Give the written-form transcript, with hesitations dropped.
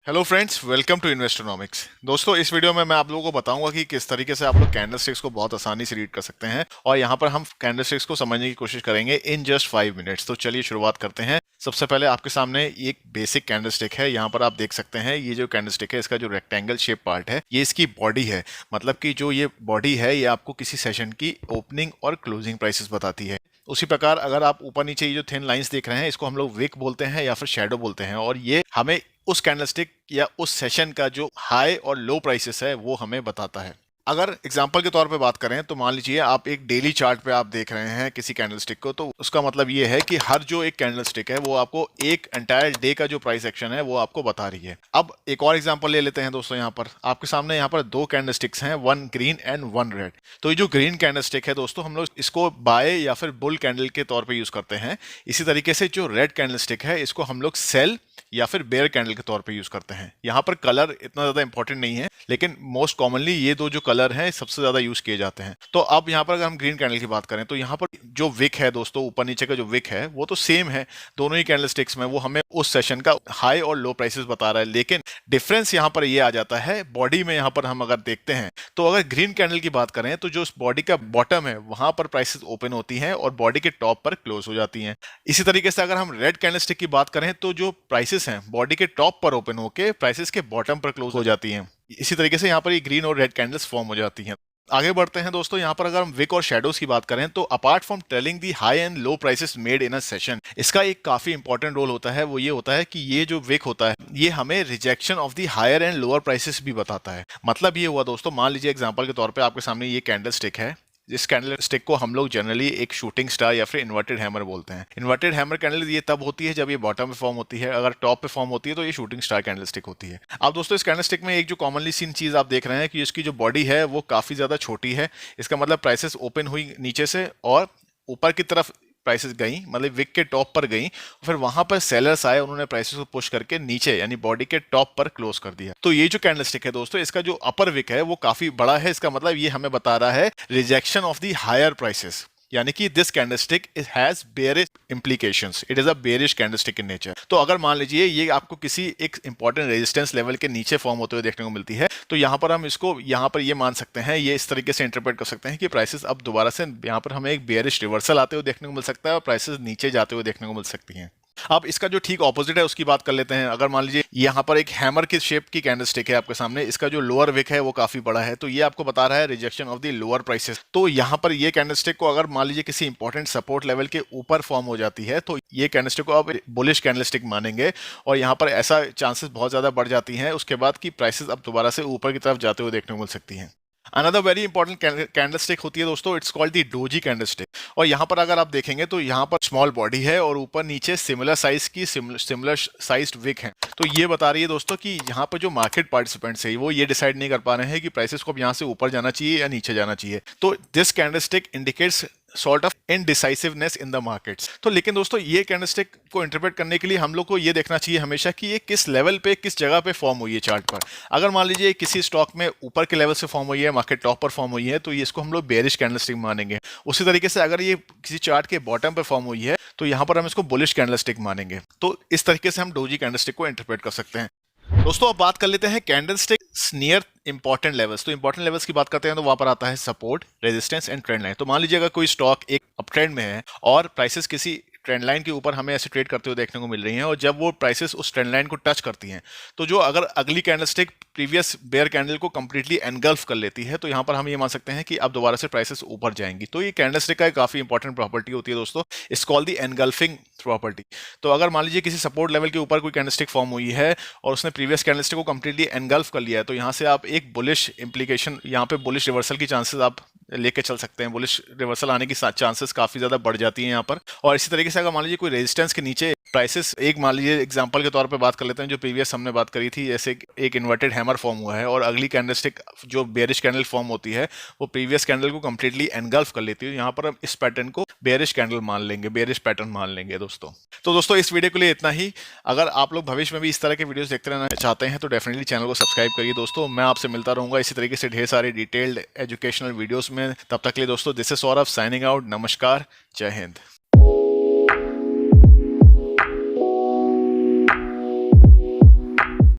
Hello friends, welcome to Investonomics. दोस्तों, इस video में मैं आप लोगों को बताऊंगा कि किस तरीके से आप लोग कैंडलस्टिक्स को बहुत आसानी से रीड कर सकते हैं और यहाँ पर हम कैंडलस्टिक्स को समझने की कोशिश करेंगे इन जस्ट 5 मिनट्स। तो चलिए शुरुआत करते हैं। सबसे पहले आपके सामने एक बेसिक कैंडलस्टिक है। यहाँ पर आप देख सकते हैं ये जो कैंडलस्टिक है, इसका जो रेक्टेंगल शेप पार्ट है ये इसकी बॉडी है। मतलब कि जो ये बॉडी है ये आपको किसी सेशन की ओपनिंग और क्लोजिंग प्राइसेस बताती है। उसी प्रकार अगर आप ऊपर नीचे ये जो थिन लाइंस देख रहे हैं इसको हम लोग विक बोलते हैं या फिर शैडो बोलते हैं, और ये हमें उस कैंडलस्टिक या उस सेशन का जो हाई और लो प्राइसेस है वो हमें बताता है। अगर एग्जांपल के तौर पे बात करें तो मान लीजिए आप एक डेली चार्ट पे आप देख रहे हैं किसी कैंडलस्टिक को, तो उसका मतलब ये है कि हर जो एक कैंडलस्टिक है वो आपको एक एंटायर डे का जो प्राइस एक्शन है वो आपको बता रही है। अब एक और एग्जांपल ले लेते हैं दोस्तों। यहाँ पर आपके सामने यहाँ पर दो कैंडलस्टिक्स हैं, one green and one red. तो ये जो ग्रीन कैंडलस्टिक है दोस्तों, हम लोग इसको बाय या फिर बुल कैंडल के तौर पर यूज करते हैं। इसी तरीके से जो रेड कैंडलस्टिक है इसको हम लोग सेल या फिर बेयर कैंडल के तौर पे यूज करते हैं। यहाँ पर कलर इतना ज्यादा इंपॉर्टेंट नहीं है, लेकिन मोस्ट कॉमनली ये दो जो कलर हैं सबसे ज्यादा यूज किए जाते हैं। तो अब यहाँ पर अगर हम ग्रीन कैंडल की बात करें तो यहाँ पर जो विक है दोस्तों, ऊपर नीचे का जो विक है वो तो सेम है दोनों ही कैंडल स्टिक्स में। वो हमें उस सेशन का हाई और लो प्राइसेस बता रहा है, लेकिन डिफरेंस यहाँ पर ये आ जाता है बॉडी में। यहाँ पर हम अगर देखते हैं तो अगर ग्रीन कैंडल की बात करें तो जो बॉडी का बॉटम है वहां पर प्राइसेस ओपन होती हैं और बॉडी के टॉप पर क्लोज हो जाती हैं। इसी तरीके से अगर हम रेड कैंडलस्टिक की बात करें तो जो प्राइसेस हैं बॉडी के टॉप पर ओपन होकर प्राइसेस के बॉटम पर क्लोज हो जाती हैं। इसी तरीके से यहाँ पर ये ग्रीन और रेड कैंडल्स फॉर्म हो जाती हैं। आगे बढ़ते हैं दोस्तों। यहाँ पर अगर हम विक और शैडोज की बात करें तो apart from telling the high and low prices made in a session, इसका एक काफी इंपॉर्टेंट रोल होता है। वो ये होता है कि ये जो विक होता है ये हमें rejection of the higher and lower prices भी बताता है। मतलब ये हुआ दोस्तों, मान लीजिए एग्जांपल के तौर पे आपके सामने ये कैंडल स्टिक है। इस कैंडल स्टिक को हम लोग जनरली एक शूटिंग स्टार या फिर इन्वर्टेड हैमर बोलते हैं। इन्वर्टेड हैमर कैंडल ये तब होती है जब ये बॉटम पे फॉर्म होती है, अगर टॉप पे फॉर्म होती है तो ये शूटिंग स्टार कैंडल स्टिक होती है। अब दोस्तों इस कैंडल स्टिक में एक जो कॉमनली सीन चीज आप देख रहे हैं कि इसकी जो बॉडी है वो काफी ज्यादा छोटी है। इसका मतलब प्राइसेस ओपन हुई नीचे से और ऊपर की तरफ प्राइसेस गई, मतलब विक के टॉप पर गई, फिर वहां पर सेलर्स आए, उन्होंने प्राइसेस को पुश करके नीचे यानी बॉडी के टॉप पर क्लोज कर दिया। तो ये जो कैंडलस्टिक है दोस्तों, इसका जो अपर विक है वो काफी बड़ा है। इसका मतलब ये हमें बता रहा है rejection of the higher prices, यानी कि this candlestick it has bearish implications, it is a bearish candlestick in nature. तो अगर मान लीजिए ये आपको किसी एक इंपॉर्टेंट रेजिस्टेंस लेवल के नीचे फॉर्म होते हुए देखने को मिलती है, तो यहाँ पर हम इसको यहाँ पर ये मान सकते हैं, ये इस तरीके से इंटरप्रेट कर सकते हैं कि प्राइसेस अब दोबारा से यहाँ पर हमें एक बेयरिश रिवर्सल आते हुए देखने को मिल सकता है और प्राइसेस नीचे जाते हुए देखने को मिल सकती हैं। अब इसका जो ठीक ऑपोजिट है उसकी बात कर लेते हैं। अगर मान लीजिए यहाँ पर एक हैमर की शेप की कैंडलस्टिक है आपके सामने, इसका जो लोअर विक है वो काफी बड़ा है, तो ये आपको बता रहा है rejection of the lower prices. तो यहाँ पर ये कैंडलस्टिक को अगर मान लीजिए किसी इंपॉर्टेंट सपोर्ट लेवल के ऊपर फॉर्म हो जाती है तो ये कैंडलस्टिक को अब बुलिश कैंडलस्टिक मानेंगे, और यहाँ पर ऐसा चांसेस बहुत ज्यादा बढ़ जाती हैं उसके बाद की प्राइसेस अब दोबारा से ऊपर की तरफ जाते हुए देखने को मिल सकती हैं। अनदर वेरी इंपॉर्टेंट कैंडलस्टिक होती है दोस्तों, it's called the doji candlestick. और यहाँ पर अगर आप देखेंगे तो यहाँ पर स्मॉल बॉडी है और ऊपर नीचे सिमिलर साइज की सिमिलर साइज्ड विक है। तो ये बता रही है दोस्तों कि यहाँ पर जो मार्केट पार्टिसिपेंट्स है वो ये डिसाइड नहीं कर पा रहे हैं कि प्राइसेस को अब यहाँ से ऊपर जाना चाहिए या नीचे जाना चाहिए। तो this candlestick indicates sort of indecisiveness in the markets. तो लेकिन दोस्तों ये कैंडलस्टिक को इंटरप्रेट करने के लिए हम लोग को ये देखना चाहिए हमेशा कि ये किस लेवल पे, किस जगह पे फॉर्म हुई है चार्ट पर। अगर मान लीजिए किसी स्टॉक में ऊपर के लेवल से फॉर्म हुई है, मार्केट टॉप पर फॉर्म हुई है, तो ये इसको हम लोग बेयरिश कैंडलस्टिक मानेंगे। उसी तरीके से अगर ये किसी चार्ट के बॉटम पे फॉर्म हुई है तो यहाँ पर हम इसको बुलिश कैंडलस्टिक मानेंगे। तो इस तरीके से हम डोजी कैंडलस्टिक को इंटरप्रेट कर सकते हैं। दोस्तों अब बात कर लेते हैं कैंडलस्टिक्स नियर इंपॉर्टेंट लेवल्स। तो इंपॉर्टेंट लेवल्स की बात करते हैं तो वहां पर आता है support, resistance and trend line. तो मान लीजिए अगर कोई स्टॉक एक अप ट्रेंड में है और प्राइसेस किसी ट्रेंड लाइन के ऊपर हमें ऐसे ट्रेड करते हुए देखने को मिल रही हैं, और जब वो प्राइसेस उस ट्रेंड लाइन को टच करती हैं तो जो अगर अगली कैंडलस्टिक प्रीवियस बेयर कैंडल को कंप्लीटली एनगल्फ कर लेती है तो यहाँ पर हम ये मान सकते हैं कि अब दोबारा से प्राइसेस ऊपर जाएंगी। तो ये कैंडलस्टिक का एक काफी इंपॉर्टेंट प्रॉपर्टी होती है दोस्तों, it's called the engulfing property. तो अगर मान लीजिए किसी सपोर्ट लेवल के ऊपर कोई कैंडलस्टिक फॉर्म हुई है और उसने प्रीवियस कैंडलस्टिक को कंप्लीटली एनगल्फ कर लिया है, तो यहाँ से आप एक बुलिश इंप्लीकेशन, यहाँ पे बुलिश रिवर्सल की चांसेस आप लेके चल सकते हैं। बुलिश रिवर्सल आने की चांसेस काफी ज्यादा बढ़ जाती हैं यहाँ पर। और इसी तरीके से अगर मान लीजिए कोई रेजिस्टेंस के नीचे प्राइसेस, एक मान लीजिए एग्जांपल के तौर पे बात कर लेते हैं जो प्रीवियस हमने बात करी थी, जैसे एक इन्वर्टेड हैमर फॉर्म हुआ है और अगली कैंडलस्टिक जो बेयरिश कैंडल फॉर्म होती है वो प्रीवियस कैंडल को कंप्लीटली एनगल्फ कर लेती है। यहाँ पर हम इस पैटर्न को बेयरिश कैंडल मान लेंगे, बेयरिश पैटर्न मान लेंगे दोस्तों। तो दोस्तों इस वीडियो के लिए इतना ही। अगर आप लोग भविष्य में भी इस तरह के वीडियोस देखते रहना चाहते हैं तो डेफिनेटली चैनल को सब्सक्राइब करिए दोस्तों। मैं आपसे मिलता रहूंगा इसी तरीके से ढेर सारे डिटेल्ड एजुकेशनल वीडियोस में। तब तक के लिए दोस्तों, this is Saurabh signing out. नमस्कार, जय हिंद।